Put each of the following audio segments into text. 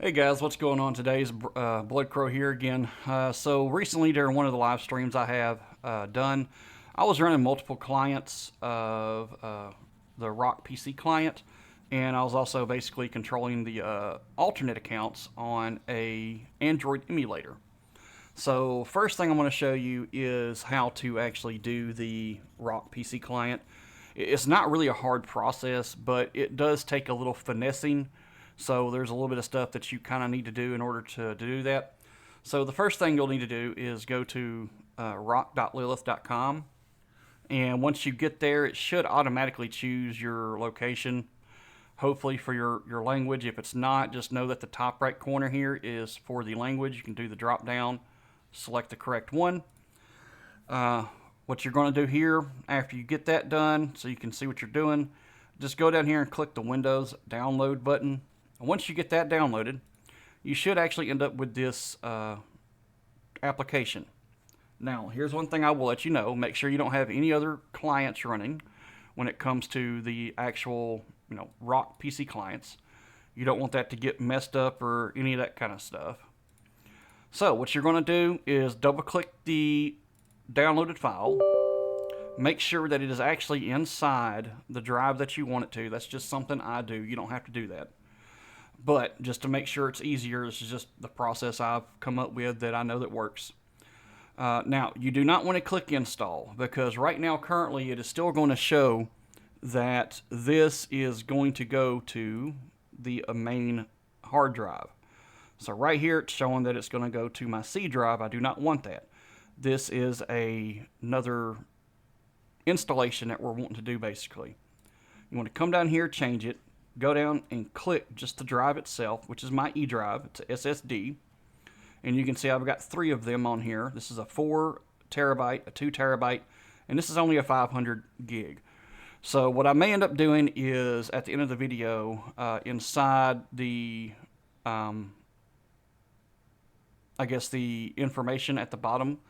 Hey guys, what's going on? Today's Blood Crow here again. So recently during one of the live streams I have done, I was running multiple clients of the Rock PC client, and I was also basically controlling the alternate accounts on a Android emulator. So first thing I'm going to show you is how to actually do the Rock PC client. It's not really a hard process, but it does take a little finessing. So there's a little bit of stuff that you kind of need to do in order to do that. So the first thing you'll need to do is go to rock.lilith.com. And once you get there, it should automatically choose your location, hopefully for your language. If it's not, just know that the top right corner here is for the language. You can do the drop down, select the correct one. What you're going to do here, after you get that done, so you can see what you're doing, just go down here and click the Windows download button. And once you get that downloaded, you should actually end up with this application. Now, here's one thing I will let you know. Make sure you don't have any other clients running when it comes to the actual, Rock PC clients. You don't want that to get messed up or any of that kind of stuff. So, what you're going to do is double-click the downloaded file. Make sure that it is actually inside the drive that you want it to. That's just something I do. You don't have to do that. But just to make sure it's easier, this is just the process I've come up with that I know that works. Now, you do not want to click install, because right now, currently, it is still going to show that this is going to go to the main hard drive. So right here, it's showing that it's going to go to my C drive. I do not want that. This is another installation that we're wanting to do, basically. You want to come down here, change it, go down and click just the drive itself, which is my E drive. It's a SSD. And you can see I've got 3 of them on here. This is a 4 terabyte, a 2 terabyte, and this is only a 500 gig. So what I may end up doing is at the end of the video, inside the, I guess the information at the bottom,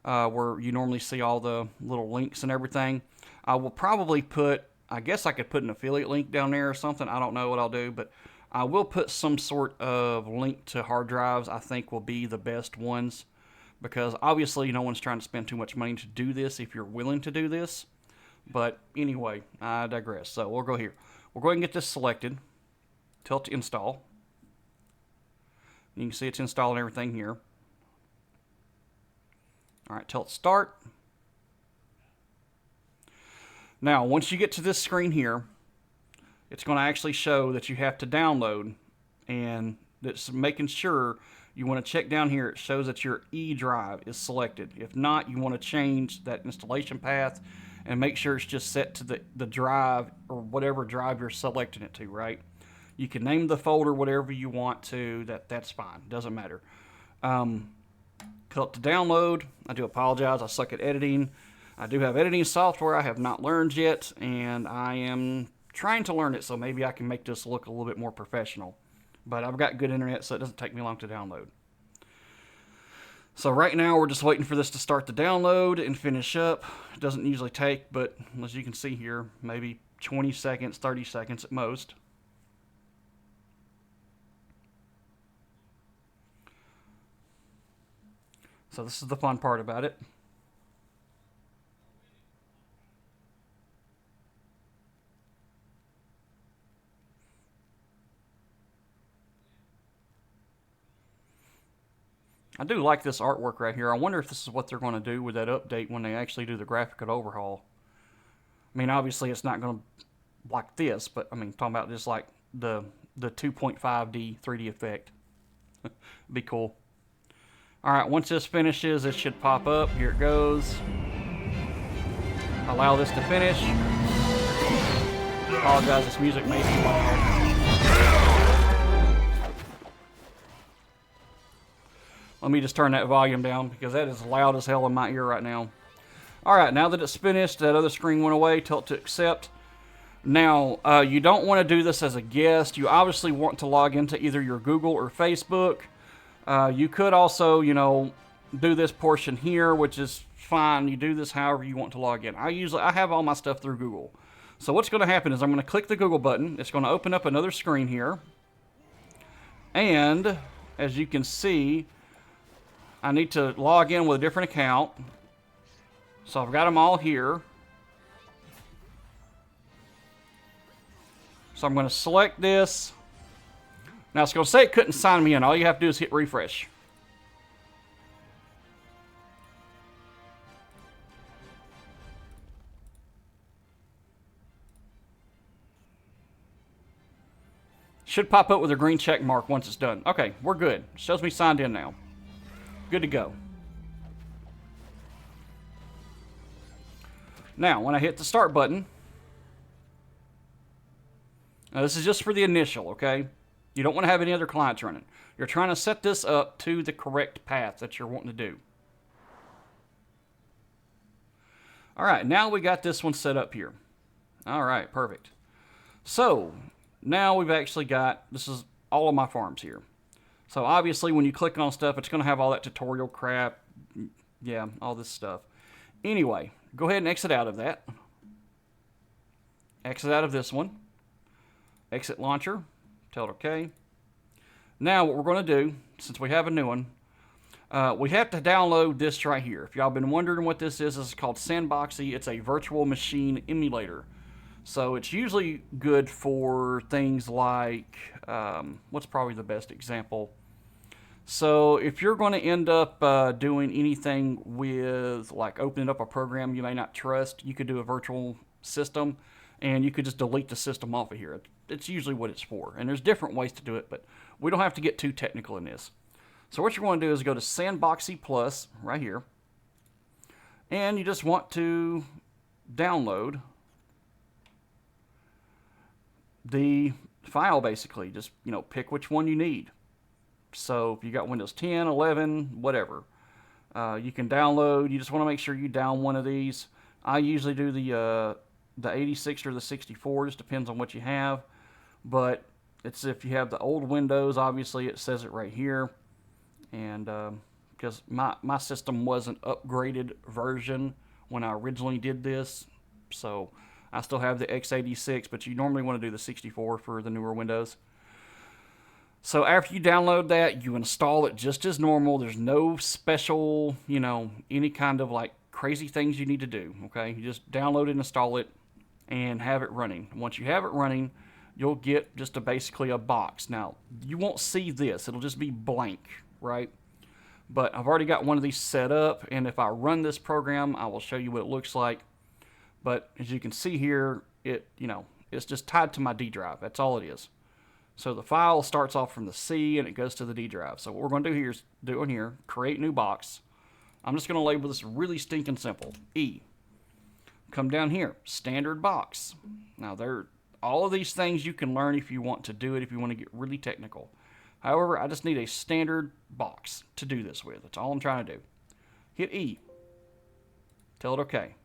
where you normally see all the little links and everything, I will probably put, I guess I could put an affiliate link down there or something. I don't know what I'll do, but I will put some sort of link to hard drives I think will be the best ones, because obviously no one's trying to spend too much money to do this if you're willing to do this. But anyway, I digress. So we'll go here. We'll go ahead and get this selected. Tell it to install. You can see it's installing everything here. All right, tell it start. Now, once you get to this screen here, it's going to actually show that you have to download, and it's making sure you want to check down here. It shows that your E drive is selected. If not, you want to change that installation path and make sure it's just set to the drive or whatever drive you're selecting it to, right? You can name the folder whatever you want to. That's fine. Doesn't matter. Click to download. I do apologize. I suck at editing. I do have editing software I have not learned yet, and I am trying to learn it, so maybe I can make this look a little bit more professional. But I've got good internet, so it doesn't take me long to download. So right now, we're just waiting for this to start the download and finish up. It doesn't usually take, but as you can see here, maybe 20 seconds, 30 seconds at most. So this is the fun part about it. I do like this artwork right here. I wonder if this is what they're going to do with that update when they actually do the graphical overhaul. I mean, obviously it's not going to like this, but I mean, talking about just like the 2.5D 3D effect. Be cool. All right, once this finishes, it should pop up. Here it goes. Allow this to finish. Apologize, this music may be loud. Let me just turn that volume down because that is loud as hell in my ear right now. Alright, now that it's finished, that other screen went away. Tell it to accept. Now, you don't want to do this as a guest. You obviously want to log into either your Google or Facebook. You could also, do this portion here, which is fine. You do this however you want to log in. I have all my stuff through Google. So what's going to happen is I'm going to click the Google button. It's going to open up another screen here. And as you can see, I need to log in with a different account. So I've got them all here. So I'm going to select this. Now it's going to say it couldn't sign me in. All you have to do is hit refresh. Should pop up with a green check mark once it's done. Okay, we're good. Shows me signed in now. Good to go. Now, when I hit the start button, now this is just for the initial, okay? You don't want to have any other clients running. You're trying to set this up to the correct path that you're wanting to do. All right, now we got this one set up here. All right, perfect. So, now we've actually got, this is all of my farms here. So obviously when you click on stuff, it's going to have all that tutorial crap. Yeah, all this stuff. Anyway, go ahead and exit out of that. Exit out of this one. Exit launcher. Tell it OK. Now what we're going to do, since we have a new one, we have to download this right here. If y'all been wondering what this is called Sandboxie. It's a virtual machine emulator. So it's usually good for things like, what's probably the best example? So if you're going to end up doing anything with like opening up a program you may not trust, you could do a virtual system and you could just delete the system off of here. It's usually what it's for. And there's different ways to do it, but we don't have to get too technical in this. So what you want to do is go to Sandboxie Plus right here. And you just want to download the file basically. Just, pick which one you need. So if you got Windows 10, 11, whatever, you can download. You just want to make sure you down one of these. I usually do the 86 or the 64, just depends on what you have. But it's if you have the old Windows, obviously it says it right here. And because my system was an upgraded version when I originally did this, so I still have the x86, but you normally want to do the 64 for the newer Windows. So after you download that, you install it just as normal. There's no special, any kind of like crazy things you need to do, okay? You just download it, install it, and have it running. Once you have it running, you'll get just basically a box. Now, you won't see this. It'll just be blank, right? But I've already got one of these set up, and if I run this program, I will show you what it looks like. But as you can see here, it's just tied to my D drive. That's all it is. So the file starts off from the C and it goes to the D drive. So what we're going to do here, create new box. I'm just going to label this really stinking simple, E. Come down here, standard box. Now all of these things you can learn if you want to do it, if you want to get really technical. However, I just need a standard box to do this with. That's all I'm trying to do. Hit E. Tell it OK.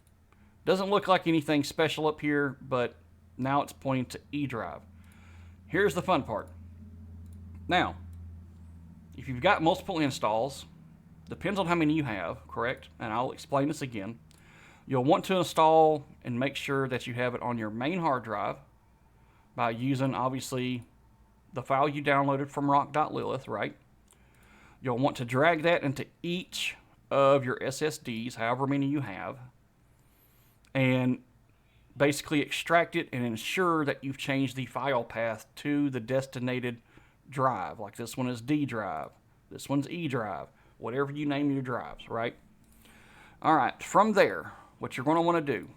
Doesn't look like anything special up here, but now it's pointing to E drive. Here's the fun part. Now, if you've got multiple installs, depends on how many you have, correct? And I'll explain this again. You'll want to install and make sure that you have it on your main hard drive by using, obviously, the file you downloaded from rock.lilith, right? You'll want to drag that into each of your SSDs, however many you have, and basically extract it and ensure that you've changed the file path to the designated drive. Like this one is D drive, this one's E drive, whatever you name your drives, right? All right, from there, what you're going to want to do,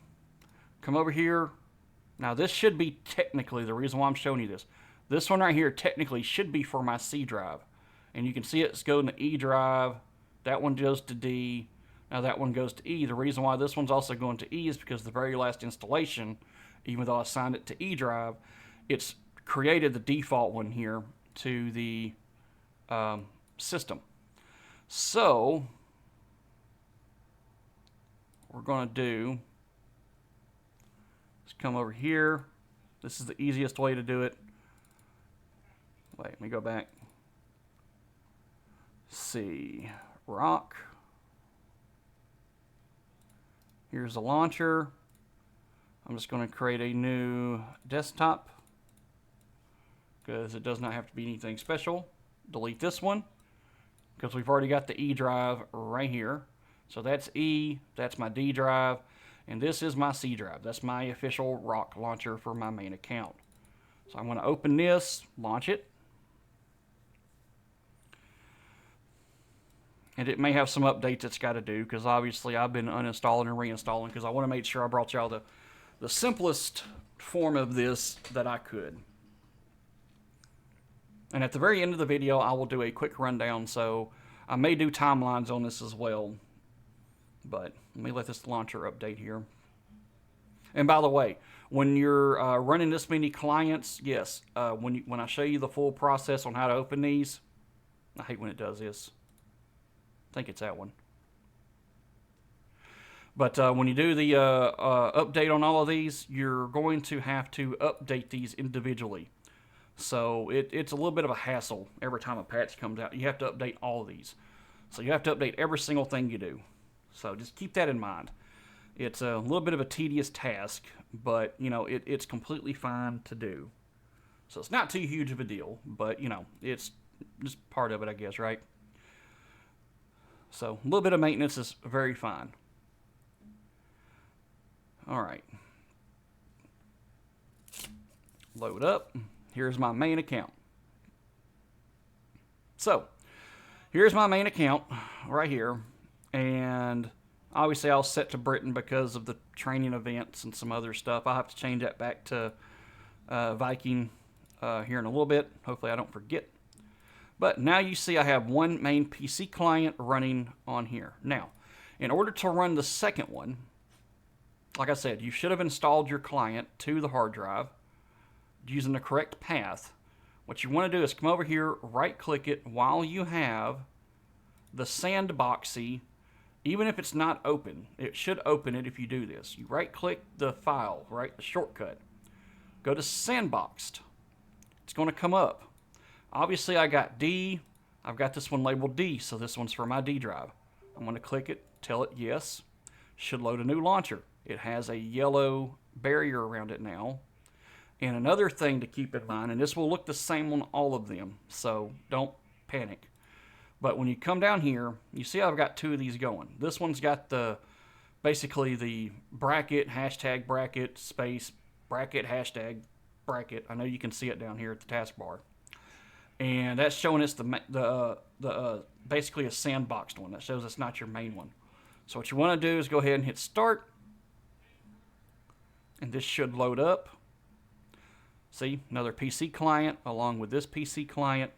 come over here. Now this should be technically, the reason why I'm showing you this one right here technically should be for my C drive. And you can see it's going to E drive, that one goes to D, now that one goes to E. The reason why this one's also going to E is because the very last installation, even though I assigned it to E drive, it's created the default one here to the system. So what we're going to do is come over here. This is the easiest way to do it. Wait, let me go back. C, rock. Here's the launcher. I'm just going to create a new desktop because it does not have to be anything special. delete this one because we've already got the E drive right here. So that's E, that's my D drive, and this is my C drive. That's my official Rock launcher for my main account. So I'm going to open this, launch it. And it may have some updates it's got to do because obviously I've been uninstalling and reinstalling because I want to make sure I brought y'all the simplest form of this that I could. And at the very end of the video, I will do a quick rundown, so I may do timelines on this as well. But let me let this launcher update here. And by the way, when you're running this many clients, yes, when I show you the full process on how to open these, I hate when it does this. I think it's that one. But when you do the update on all of these, you're going to have to update these individually. So it's a little bit of a hassle every time a patch comes out. You have to update all of these. So you have to update every single thing you do. So just keep that in mind. It's a little bit of a tedious task, but you know it's completely fine to do. So it's not too huge of a deal, but you know it's just part of it, I guess, right? So a little bit of maintenance is very fine. All right. Load up. Here's my main account. So here's my main account right here. And obviously I'll set to Britain because of the training events and some other stuff. I'll have to change that back to Viking here in a little bit. Hopefully I don't forget. But now you see I have one main PC client running on here. Now, in order to run the second one, like I said, you should have installed your client to the hard drive using the correct path. What you want to do is come over here, right-click it while you have the Sandboxie. Even if it's not open, it should open it if you do this. You right-click the file, right, the shortcut. Go to Sandboxed. It's going to come up. Obviously, I got D. I've got this one labeled D, so this one's for my D drive. I'm going to click it, tell it yes. Should load a new launcher. It has a yellow barrier around it now. And another thing to keep in mind, and this will look the same on all of them, so don't panic. But when you come down here, you see I've got two of these going. This one's got basically the bracket, hashtag bracket, space, bracket, hashtag, bracket. I know you can see it down here at the taskbar. And that's showing us basically a sandboxed one. That shows it's not your main one. So what you want to do is go ahead and hit start. And this should load up. See, another PC client along with this PC client.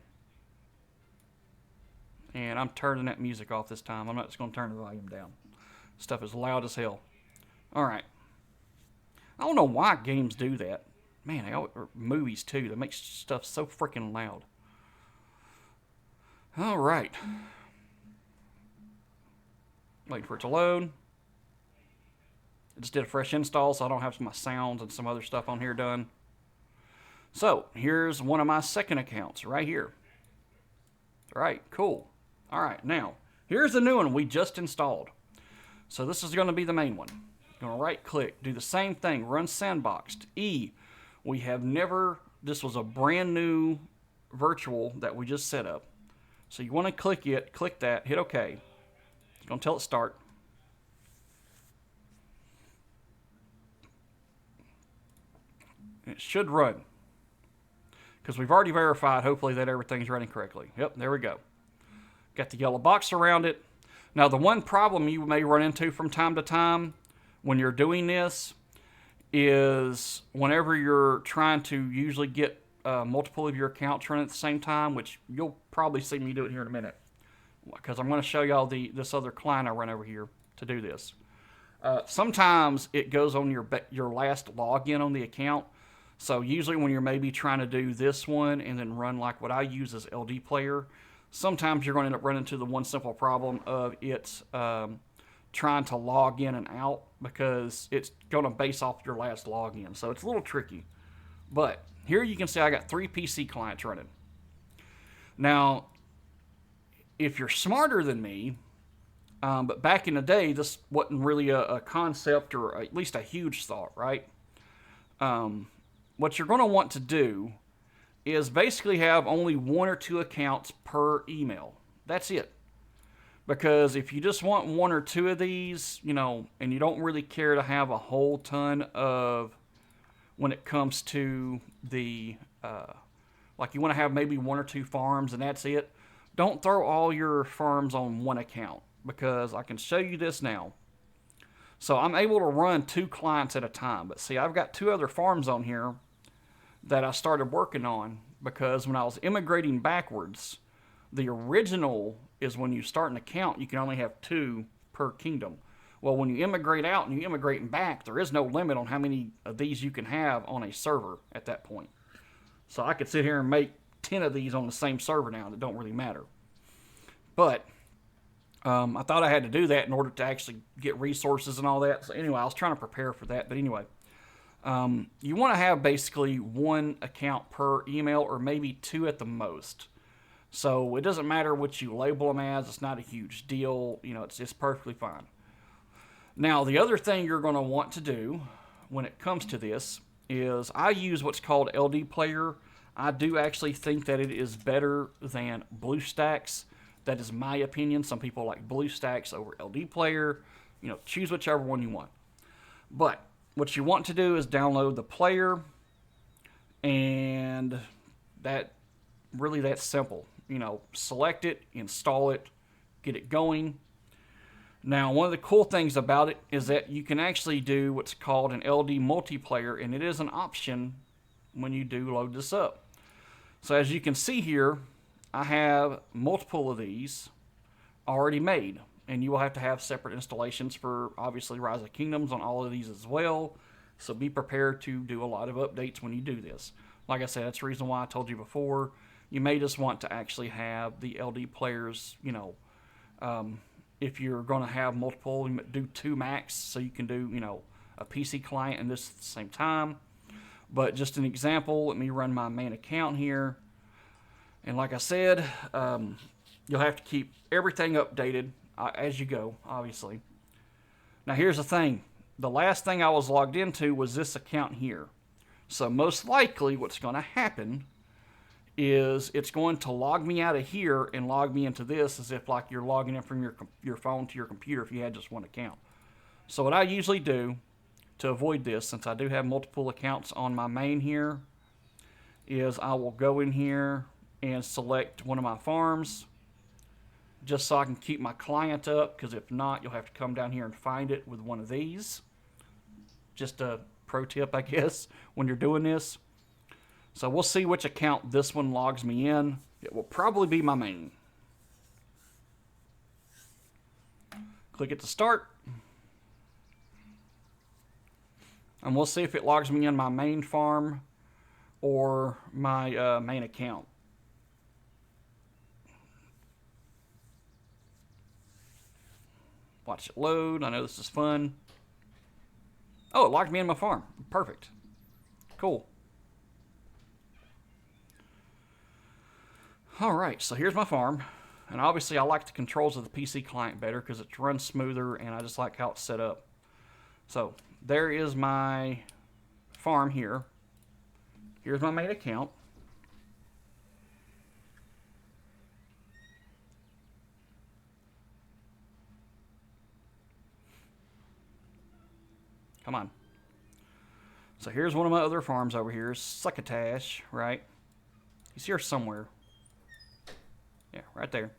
And I'm turning that music off this time. I'm not just going to turn the volume down. Stuff is loud as hell. Alright. I don't know why games do that. Man, or movies too. They make stuff so freaking loud. Alright. Wait for it to load. I just did a fresh install, so I don't have my sounds and some other stuff on here done. So, here's one of my second accounts right here. Alright, cool. Alright, now, here's the new one we just installed. So this is going to be the main one. You're going to right click, do the same thing, run Sandboxed. E, we have never, this was a brand new virtual that we just set up. So you want to click it, click that, hit OK. It's going to tell it start. It should run. Because we've already verified, hopefully, that everything's running correctly. Yep, there we go. Got the yellow box around it. Now, the one problem you may run into from time to time when you're doing this is whenever you're trying to usually get multiple of your accounts running at the same time, which you'll probably see me do it here in a minute. Because I'm going to show y'all this other client I run over here to do this. Sometimes it goes on your last login on the account. So usually when you're maybe trying to do this one and then run like what I use as LDPlayer, sometimes you're going to end up running into the one simple problem of it's trying to log in and out because it's going to base off your last login. So it's a little tricky. But here you can see I got 3 PC clients running. Now, if you're smarter than me, but back in the day, this wasn't really a concept or at least a huge thought, right? What you're going to want to do is basically have only 1 or 2 accounts per email. That's it. Because if you just want 1 or 2 of these, and you don't really care to have a whole ton of, when it comes to the, like you want to have maybe 1 or 2 farms and that's it, don't throw all your farms on 1 account, because I can show you this now. So I'm able to run 2 clients at a time, but see, I've got 2 other farms on here that I started working on, because when I was immigrating backwards, the original is when you start an account, you can only have 2 per kingdom. Well, when you immigrate out and you immigrate back, there is no limit on how many of these you can have on a server at that point. So I could sit here and make 10 of these on the same server now. That don't really matter. But I thought I had to do that in order to actually get resources and all that. So anyway, I was trying to prepare for that. But anyway, you want to have basically 1 account per email, or maybe 2 at the most. So it doesn't matter what you label them as. It's not a huge deal. It's perfectly fine. Now, the other thing you're going to want to do when it comes to this is I use what's called LDPlayer. I do actually think that it is better than BlueStacks. That is my opinion. Some people like BlueStacks over LDPlayer. Choose whichever one you want. But what you want to do is download the player, and that's simple. Select it, install it, get it going. Now, one of the cool things about it is that you can actually do what's called an LD multiplayer, and it is an option when you do load this up. So as you can see here, I have multiple of these already made, and you will have to have separate installations for, obviously, Rise of Kingdoms on all of these as well. So be prepared to do a lot of updates when you do this. Like I said, that's the reason why I told you before. You may just want to actually have the LD players, if you're going to have multiple, do 2 max, so you can do, a PC client and this at the same time. But just an example, let me run my main account here. And like I said, you'll have to keep everything updated as you go, obviously. Now here's the thing. The last thing I was logged into was this account here. So most likely what's going to happen is it's going to log me out of here and log me into this, as if like you're logging in from your phone to your computer if you had just 1 account. So what I usually do to avoid this, since I do have multiple accounts on my main here, is I will go in here and select one of my farms, just so I can keep my client up, because if not, you'll have to come down here and find it with one of these. Just a pro tip, I guess, when you're doing this. So we'll see which account this one logs me in. It will probably be my main. Click it to start. And we'll see if it logs me in my main farm or my main account. Watch it load. I know this is fun. Oh, it logged me in my farm. Perfect. Cool. Alright, so here's my farm. And obviously I like the controls of the PC client better because it runs smoother, and I just like how it's set up. So there is my farm here. Here's my main account. Come on. So here's one of my other farms over here. Succotash, right? He's here somewhere. Yeah, right there.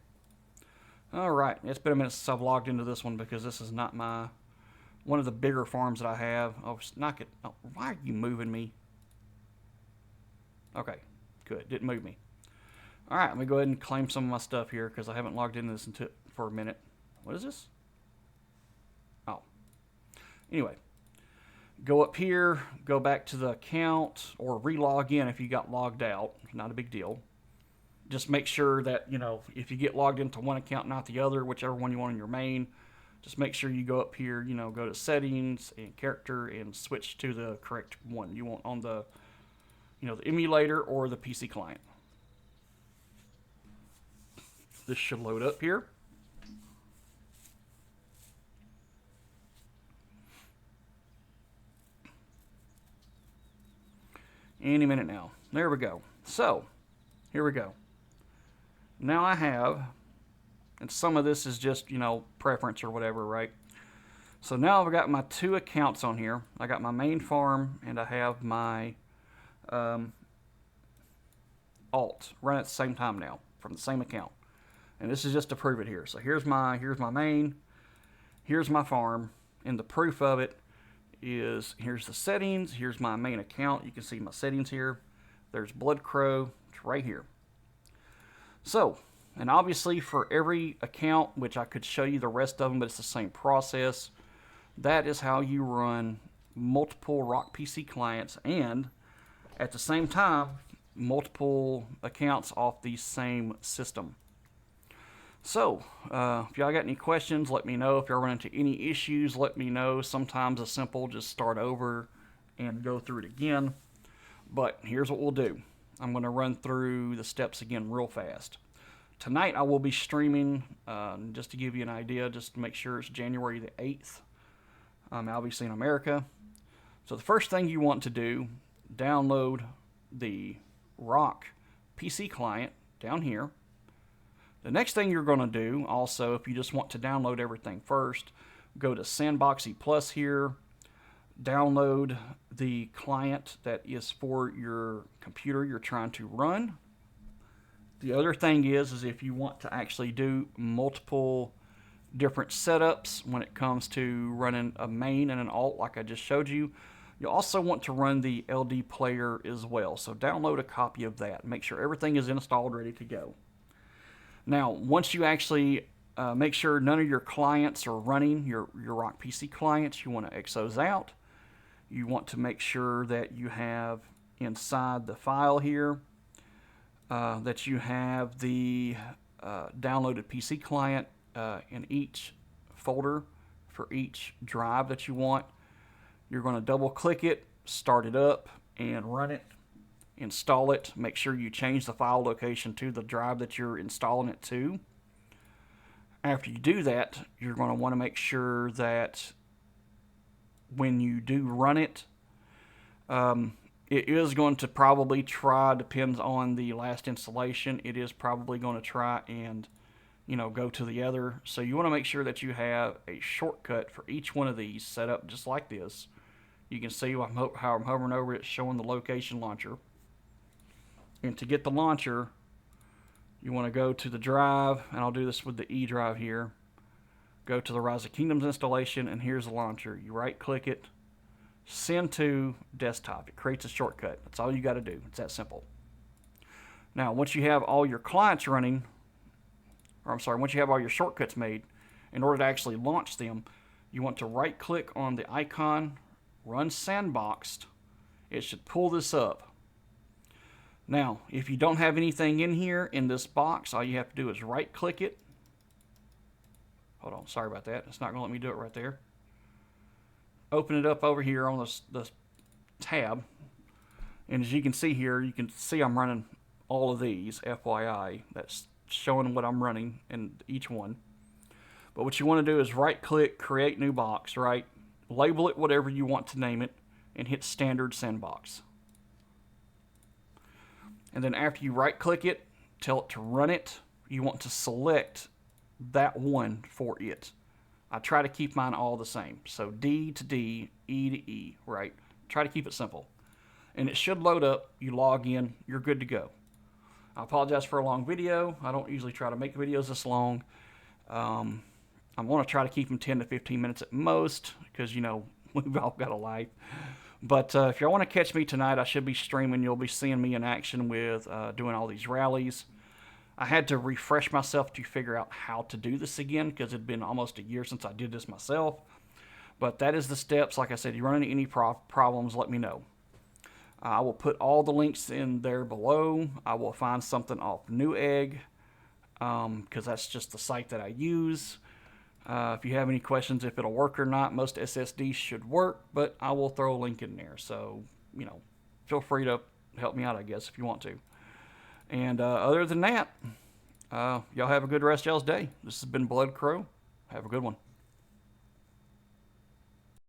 Alright, it's been a minute since I've logged into this one because this is not one of the bigger farms that I have. Oh, knock it. Oh, why are you moving me? Okay, good. Didn't move me. Alright, let me go ahead and claim some of my stuff here because I haven't logged into this for a minute. What is this? Oh. Anyway. Go up here, go back to the account, or re-log in if you got logged out. Not a big deal. Just make sure that, if you get logged into one account, not the other, whichever one you want in your main, just make sure you go up here, go to settings and character and switch to the correct one you want on the, the emulator or the PC client. This should load up here. Any minute now. There we go. So here we go. Now I have, and some of this is just, preference or whatever, right? So now I've got my two accounts on here. I got my main farm and I have my alt run at the same time now from the same account. And this is just to prove it here. So here's my main, here's my farm, and the proof of it is here's the settings, here's my main account. You can see my settings here. There's Blood Crow, it's right here. So, and obviously for every account, which I could show you the rest of them, but it's the same process. That is how you run multiple Rock PC clients and at the same time multiple accounts off the same system. So if y'all got any questions, let me know. If y'all run into any issues, let me know. Sometimes it's simple, just start over and go through it again. But here's what we'll do. I'm going to run through the steps again real fast. Tonight I will be streaming, just to give you an idea, just to make sure it's January the 8th. Obviously in America. So the first thing you want to do, download the Rock PC client down here. The next thing you're going to do, also, if you just want to download everything first, go to Sandboxie Plus here, download the client that is for your computer you're trying to run. The other thing is if you want to actually do multiple different setups when it comes to running a main and an alt like I just showed you, you also want to run the LDPlayer as well. So download a copy of that. Make sure everything is installed, ready to go. Now, once you actually make sure none of your clients are running, your Rock PC clients, you want to X those out. You want to make sure that you have inside the file here that you have the downloaded PC client in each folder for each drive that you want. You're going to double click it, start it up, and run it. Install it. Make sure you change the file location to the drive that you're installing it to. After you do that, you're going to want to make sure that when you do run it, it is going to probably try, depends on the last installation, it is probably going to try and go to the other. So you want to make sure that you have a shortcut for each one of these set up just like this. You can see how I'm hovering over it, showing the location launcher. And to get the launcher, you want to go to the drive, and I'll do this with the E drive here. Go to the Rise of Kingdoms installation, and here's the launcher. You right click it, send to desktop. It creates a shortcut. That's all you got to do. It's that simple. Now, once you have all your clients running, once you have all your shortcuts made, in order to actually launch them, you want to right click on the icon, run Sandboxed. It should pull this up. Now, if you don't have anything in here in this box, all you have to do is right click it. Hold on, sorry about that. It's not going to let me do it right there. Open it up over here on the tab. And as you can see here, you can see I'm running all of these, FYI. That's showing what I'm running in each one. But what you want to do is right click, create new box, right? Label it whatever you want to name it, and hit standard sandbox. And then after you right click it, tell it to run it, you want to select that one for it. I try to keep mine all the same. So D to D, E to E, right? Try to keep it simple. And it should load up, you log in, you're good to go. I apologize for a long video. I don't usually try to make videos this long. I'm going to try to keep them 10 to 15 minutes at most because, we've all got a life. But if y'all want to catch me tonight, I should be streaming. You'll be seeing me in action with doing all these rallies. I had to refresh myself to figure out how to do this again because it had been almost a year since I did this myself. But that is the steps. Like I said, if you run into any problems, let me know. I will put all the links in there below. I will find something off Newegg because that's just the site that I use. If you have any questions if it'll work or not, most SSDs should work, but I will throw a link in there. So, feel free to help me out, I guess, if you want to. And other than that, y'all have a good rest of y'all's day. This has been Blood Crow. Have a good one.